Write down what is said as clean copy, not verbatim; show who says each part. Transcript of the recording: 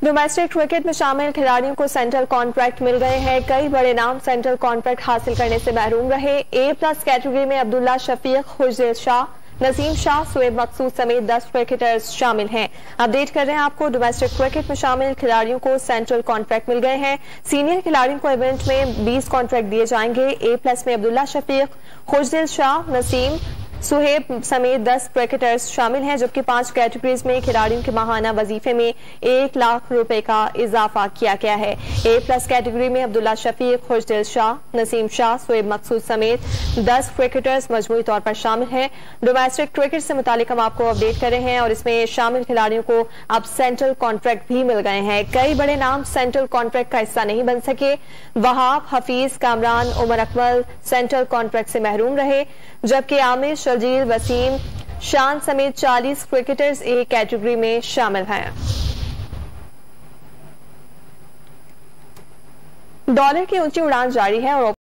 Speaker 1: Domestic cricket में शामिल खिलाड़ियों को सेंट्रल कॉन्ट्रैक्ट मिल गए हैं। कई बड़े नाम सेंट्रल कॉन्ट्रैक्ट हासिल करने से महरूम रहे। A+ कैटेगरी में अब्दुल्ला शफीक, खुर्शीद शाह, नसीम शाह, शोएब मकसूद समेत 10 क्रिकेटर्स शामिल हैं। अपडेट कर रहे हैं आपको, डोमेस्टिक क्रिकेट में शामिल खिलाड़ियों को सेंट्रल कॉन्ट्रैक्ट मिल गए हैं। सीनियर खिलाड़ियों को इवेंट में 20 कॉन्ट्रैक्ट दिए जाएंगे। A+ में अब्दुल्ला शफीक, खुर्शीद शाह, नसीम, सुहेब समेत 10 क्रिकेटर्स शामिल हैं, जबकि 5 कैटेगरीज में खिलाड़ियों के माहाना वजीफे में 1 लाख रुपए का इजाफा किया गया है। A+ कैटेगरी में अब्दुल्ला शफीक, खुर्शीद शाह, नसीम शाह, शोएब मकसूद समेत 10 क्रिकेटर्स मजमूई तौर पर शामिल हैं। डोमेस्टिक क्रिकेट से मुतालिक हम आपको अपडेट कर रहे हैं और इसमें शामिल खिलाड़ियों को अब सेंट्रल कॉन्ट्रैक्ट भी मिल गए हैं। कई बड़े नाम सेंट्रल कॉन्ट्रैक्ट का हिस्सा नहीं बन सके। वहाब, हफीज, कामरान, उमर अकमल सेंट्रल कॉन्ट्रैक्ट से महरूम रहे, जबकि आमिर, शर्जील, वसीम, शान समेत 40 क्रिकेटर्स A कैटेगरी में शामिल हैं। डॉलर की ऊंची उड़ान जारी है और